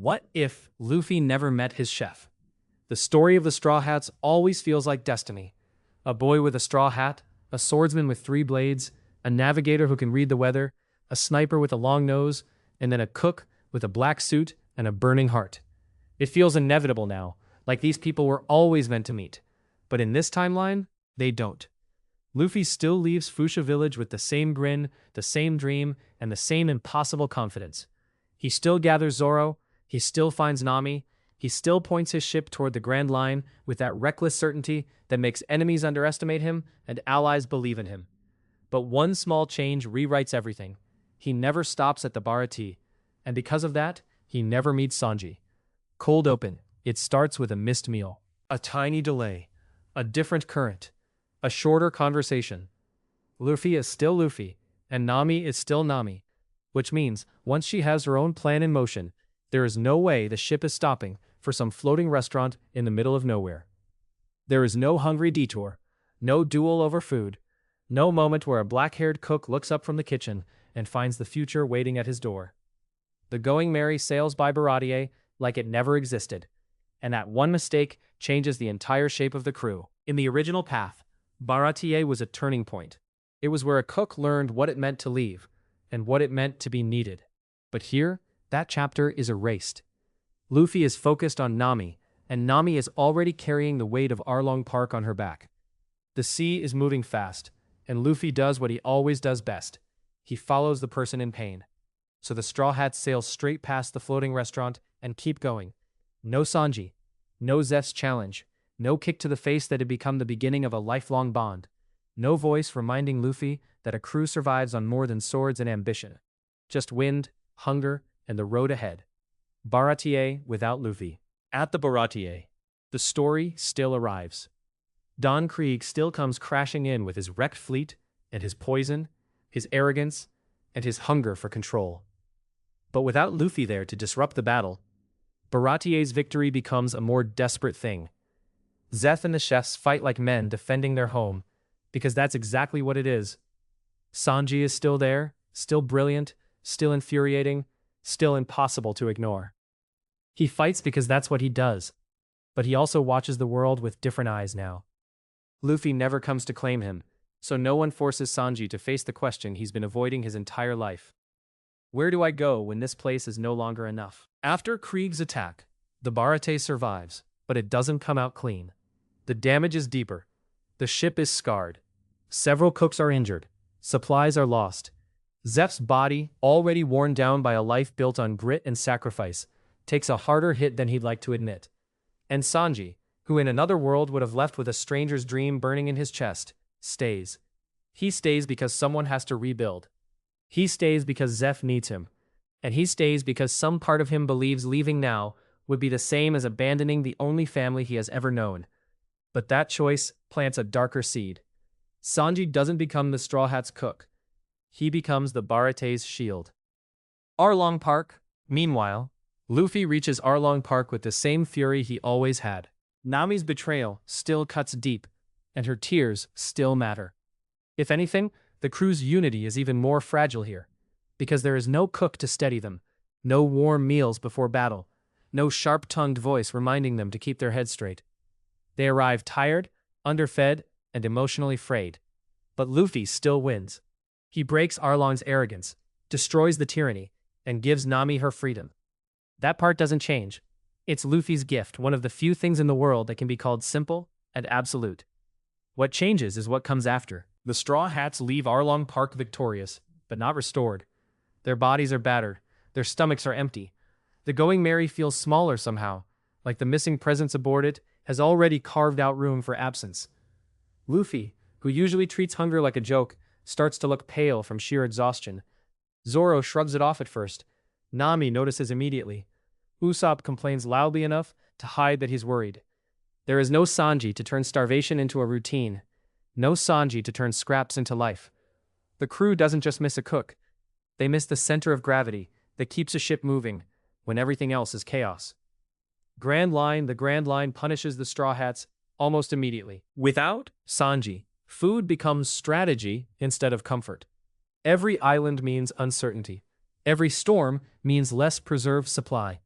What if Luffy never met his chef? The story of the Straw Hats always feels like destiny. A boy with a straw hat, a swordsman with 3 blades, a navigator who can read the weather, a sniper with a long nose, and then a cook with a black suit and a burning heart. It feels inevitable now, like these people were always meant to meet. But in this timeline, they don't. Luffy still leaves Fuchsia Village with the same grin, the same dream, and the same impossible confidence. He still gathers Zoro, he still finds Nami, he still points his ship toward the Grand Line with that reckless certainty that makes enemies underestimate him and allies believe in him. But one small change rewrites everything. He never stops at the Baratie, and because of that, he never meets Sanji. Cold open, it starts with a missed meal. A tiny delay. A different current. A shorter conversation. Luffy is still Luffy, and Nami is still Nami. Which means, once she has her own plan in motion, there is no way the ship is stopping for some floating restaurant in the middle of nowhere. There is no hungry detour, no duel over food, no moment where a black-haired cook looks up from the kitchen and finds the future waiting at his door. The Going Merry sails by Baratie like it never existed, and that one mistake changes the entire shape of the crew. In the original path, Baratie was a turning point. It was where a cook learned what it meant to leave, and what it meant to be needed. But here, that chapter is erased. Luffy is focused on Nami, and Nami is already carrying the weight of Arlong Park on her back. The sea is moving fast, and Luffy does what he always does best. He follows the person in pain. So the Straw Hats sail straight past the floating restaurant and keep going. No Sanji, no Zeph's challenge, no kick to the face that had become the beginning of a lifelong bond. No voice reminding Luffy that a crew survives on more than swords and ambition. Just wind, hunger, and the road ahead. Baratie without Luffy. At the Baratie, the story still arrives. Don Krieg still comes crashing in with his wrecked fleet and his poison, his arrogance, and his hunger for control. But without Luffy there to disrupt the battle, Baratie's victory becomes a more desperate thing. Zeph and the chefs fight like men defending their home, because that's exactly what it is. Sanji is still there, still brilliant, still infuriating, still impossible to ignore. He fights because that's what he does, but he also watches the world with different eyes now. Luffy never comes to claim him, so no one forces Sanji to face the question he's been avoiding his entire life. Where do I go when this place is no longer enough? After Krieg's attack, the Baratie survives, but it doesn't come out clean. The damage is deeper. The ship is scarred. Several cooks are injured. Supplies are lost. Zeph's body, already worn down by a life built on grit and sacrifice, takes a harder hit than he'd like to admit. And Sanji, who in another world would have left with a stranger's dream burning in his chest, stays. He stays because someone has to rebuild. He stays because Zeph needs him. And he stays because some part of him believes leaving now would be the same as abandoning the only family he has ever known. But that choice plants a darker seed. Sanji doesn't become the Straw Hat's cook. He becomes the Baratie's shield. Arlong Park, meanwhile, Luffy reaches Arlong Park with the same fury he always had. Nami's betrayal still cuts deep, and her tears still matter. If anything, the crew's unity is even more fragile here, because there is no cook to steady them, no warm meals before battle, no sharp-tongued voice reminding them to keep their heads straight. They arrive tired, underfed, and emotionally frayed. But Luffy still wins. He breaks Arlong's arrogance, destroys the tyranny, and gives Nami her freedom. That part doesn't change. It's Luffy's gift, one of the few things in the world that can be called simple and absolute. What changes is what comes after. The Straw Hats leave Arlong Park victorious, but not restored. Their bodies are battered. Their stomachs are empty. The Going Merry feels smaller somehow, like the missing presence aboard it has already carved out room for absence. Luffy, who usually treats hunger like a joke, starts to look pale from sheer exhaustion. Zoro shrugs it off at first. Nami notices immediately. Usopp complains loudly enough to hide that he's worried. There is no Sanji to turn starvation into a routine. No Sanji to turn scraps into life. The crew doesn't just miss a cook. They miss the center of gravity that keeps a ship moving when everything else is chaos. The Grand Line punishes the Straw Hats almost immediately. Without Sanji, food becomes strategy instead of comfort. Every island means uncertainty. Every storm means less preserved supply.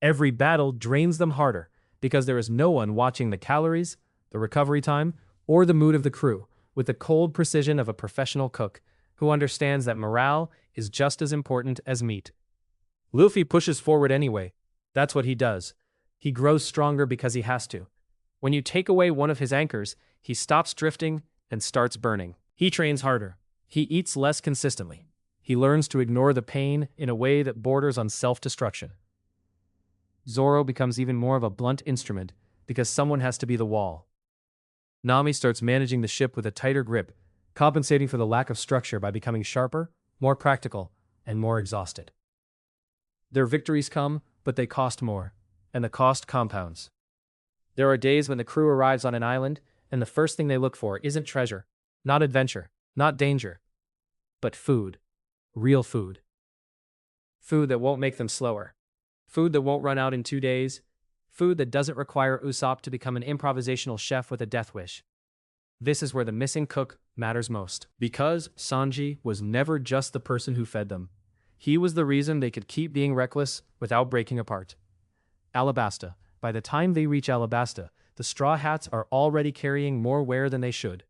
Every battle drains them harder because there is no one watching the calories, the recovery time, or the mood of the crew with the cold precision of a professional cook who understands that morale is just as important as meat. Luffy pushes forward anyway. That's what he does. He grows stronger because he has to. When you take away one of his anchors, he stops drifting and starts burning. He trains harder. He eats less consistently. He learns to ignore the pain in a way that borders on self-destruction. Zoro becomes even more of a blunt instrument because someone has to be the wall. Nami starts managing the ship with a tighter grip, compensating for the lack of structure by becoming sharper, more practical, and more exhausted. Their victories come, but they cost more, and the cost compounds. There are days when the crew arrives on an island, and the first thing they look for isn't treasure, not adventure, not danger, but food. Real food. Food that won't make them slower. Food that won't run out in 2 days. Food that doesn't require Usopp to become an improvisational chef with a death wish. This is where the missing cook matters most. Because Sanji was never just the person who fed them. He was the reason they could keep being reckless without breaking apart. Alabasta. By the time they reach Alabasta, the Straw Hats are already carrying more wear than they should.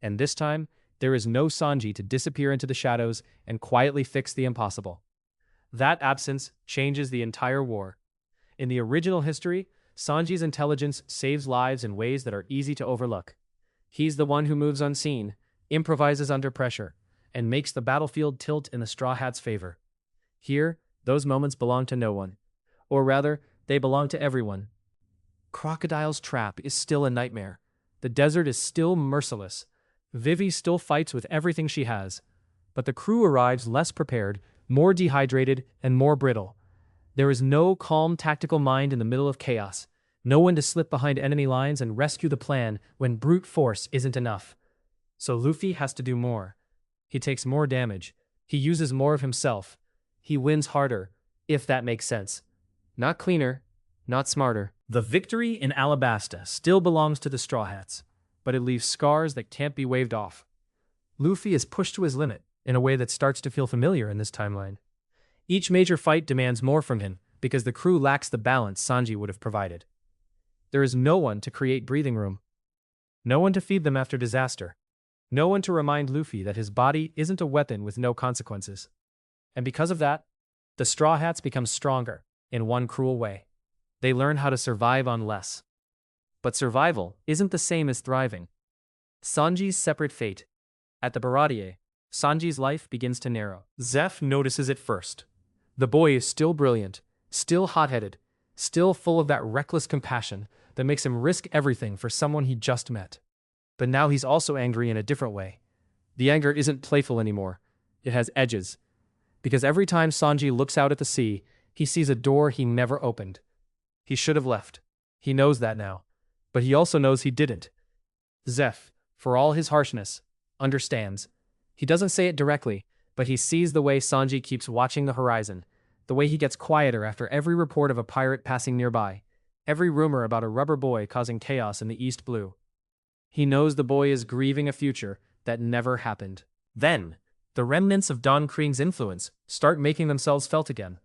And this time, there is no Sanji to disappear into the shadows and quietly fix the impossible. That absence changes the entire war. In the original history, Sanji's intelligence saves lives in ways that are easy to overlook. He's the one who moves unseen, improvises under pressure, and makes the battlefield tilt in the Straw Hats' favor. Here, those moments belong to no one. Or rather, they belong to everyone. Crocodile's trap is still a nightmare. The desert is still merciless. Vivi still fights with everything she has. But the crew arrives less prepared, more dehydrated, and more brittle. There is no calm tactical mind in the middle of chaos. No one to slip behind enemy lines and rescue the plan when brute force isn't enough. So Luffy has to do more. He takes more damage. He uses more of himself. He wins harder, if that makes sense. Not cleaner, not smarter. The victory in Alabasta still belongs to the Straw Hats, but it leaves scars that can't be waved off. Luffy is pushed to his limit in a way that starts to feel familiar in this timeline. Each major fight demands more from him because the crew lacks the balance Sanji would have provided. There is no one to create breathing room. No one to feed them after disaster. No one to remind Luffy that his body isn't a weapon with no consequences. And because of that, the Straw Hats become stronger in one cruel way. They learn how to survive on less. But survival isn't the same as thriving. Sanji's separate fate. At the Baratie, Sanji's life begins to narrow. Zeph notices it first. The boy is still brilliant, still hot-headed, still full of that reckless compassion that makes him risk everything for someone he just met. But now he's also angry in a different way. The anger isn't playful anymore. It has edges. Because every time Sanji looks out at the sea, he sees a door he never opened. He should have left. He knows that now. But he also knows he didn't. Zeph, for all his harshness, understands. He doesn't say it directly, but he sees the way Sanji keeps watching the horizon, the way he gets quieter after every report of a pirate passing nearby, every rumor about a rubber boy causing chaos in the East Blue. He knows the boy is grieving a future that never happened. Then, the remnants of Don Krieg's influence start making themselves felt again.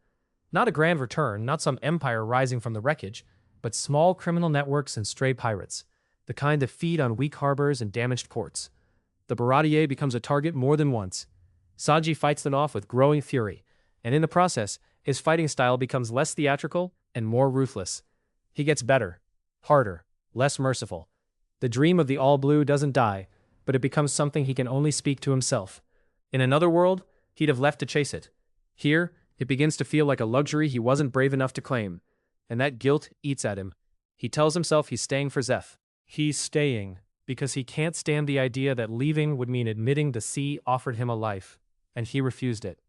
Not a grand return, not some empire rising from the wreckage, but small criminal networks and stray pirates, the kind that feed on weak harbors and damaged ports. The Baratie becomes a target more than once. Sanji fights them off with growing fury, and in the process, his fighting style becomes less theatrical and more ruthless. He gets better, harder, less merciful. The dream of the All Blue doesn't die, but it becomes something he can only speak to himself. In another world, he'd have left to chase it. Here, it begins to feel like a luxury he wasn't brave enough to claim, and that guilt eats at him. He tells himself he's staying for Zeph. He's staying because he can't stand the idea that leaving would mean admitting the sea offered him a life, and he refused it.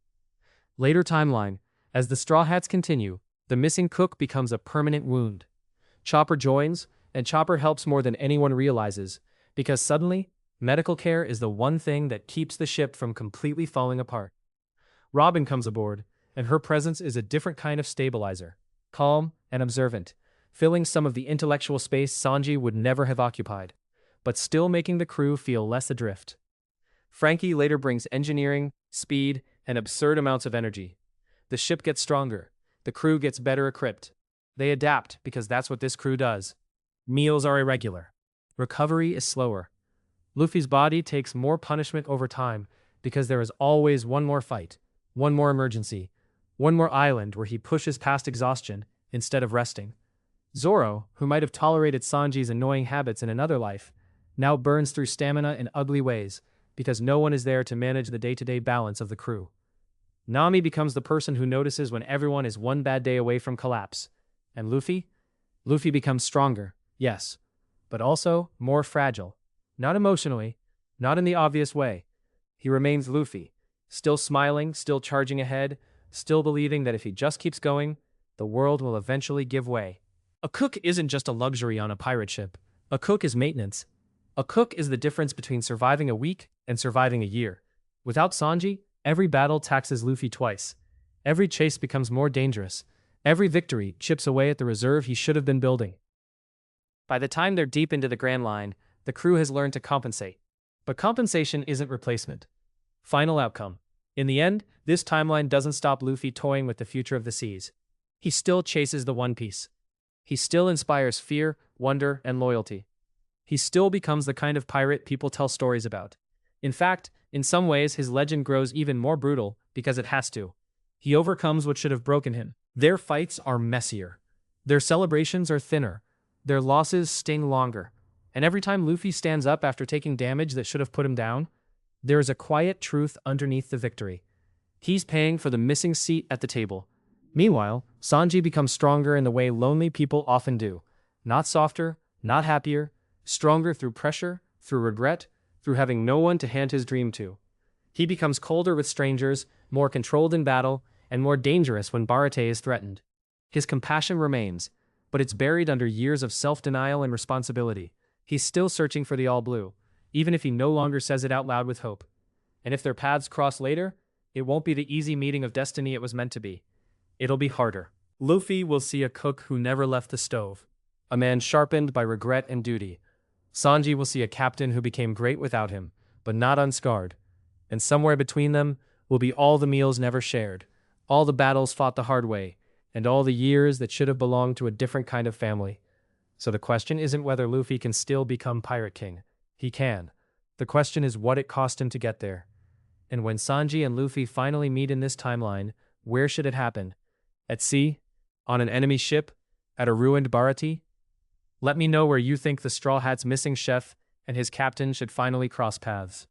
Later timeline, as the Straw Hats continue, the missing cook becomes a permanent wound. Chopper joins, and Chopper helps more than anyone realizes, because suddenly, medical care is the one thing that keeps the ship from completely falling apart. Robin comes aboard, and her presence is a different kind of stabilizer, calm and observant, filling some of the intellectual space Sanji would never have occupied, but still making the crew feel less adrift. Frankie later brings engineering, speed, and absurd amounts of energy. The ship gets stronger, the crew gets better equipped, They adapt because that's what this crew does. Meals are irregular. Recovery is slower. Luffy's body takes more punishment over time because there is always one more fight, one more emergency, one more island where he pushes past exhaustion instead of resting. Zoro, who might have tolerated Sanji's annoying habits in another life, now burns through stamina in ugly ways because no one is there to manage the day-to-day balance of the crew. Nami becomes the person who notices when everyone is one bad day away from collapse. And Luffy? Luffy becomes stronger, yes, but also more fragile. Not emotionally, not in the obvious way. He remains Luffy, still smiling, still charging ahead, still believing that if he just keeps going, the world will eventually give way. A cook isn't just a luxury on a pirate ship. A cook is maintenance. A cook is the difference between surviving a week and surviving a year. Without Sanji, every battle taxes Luffy twice. Every chase becomes more dangerous. Every victory chips away at the reserve he should have been building. By the time they're deep into the Grand Line, the crew has learned to compensate. But compensation isn't replacement. Final outcome. In the end, this timeline doesn't stop Luffy toying with the future of the seas. He still chases the One Piece. He still inspires fear, wonder, and loyalty. He still becomes the kind of pirate people tell stories about. In fact, in some ways his legend grows even more brutal because it has to. He overcomes what should have broken him. Their fights are messier. Their celebrations are thinner. Their losses sting longer. And every time Luffy stands up after taking damage that should have put him down, there is a quiet truth underneath the victory. He's paying for the missing seat at the table. Meanwhile, Sanji becomes stronger in the way lonely people often do. Not softer, not happier, stronger through pressure, through regret, through having no one to hand his dream to. He becomes colder with strangers, more controlled in battle, and more dangerous when Baratie is threatened. His compassion remains, but it's buried under years of self-denial and responsibility. He's still searching for the All Blue, even if he no longer says it out loud with hope. And if their paths cross later, it won't be the easy meeting of destiny it was meant to be. It'll be harder. Luffy will see a cook who never left the stove, a man sharpened by regret and duty. Sanji will see a captain who became great without him, but not unscarred. And somewhere between them will be all the meals never shared, all the battles fought the hard way, and all the years that should have belonged to a different kind of family. So the question isn't whether Luffy can still become Pirate King. He can. The question is what it cost him to get there. And when Sanji and Luffy finally meet in this timeline, where should it happen? At sea? On an enemy ship? At a ruined Baratie? Let me know where you think the Straw Hat's missing chef and his captain should finally cross paths.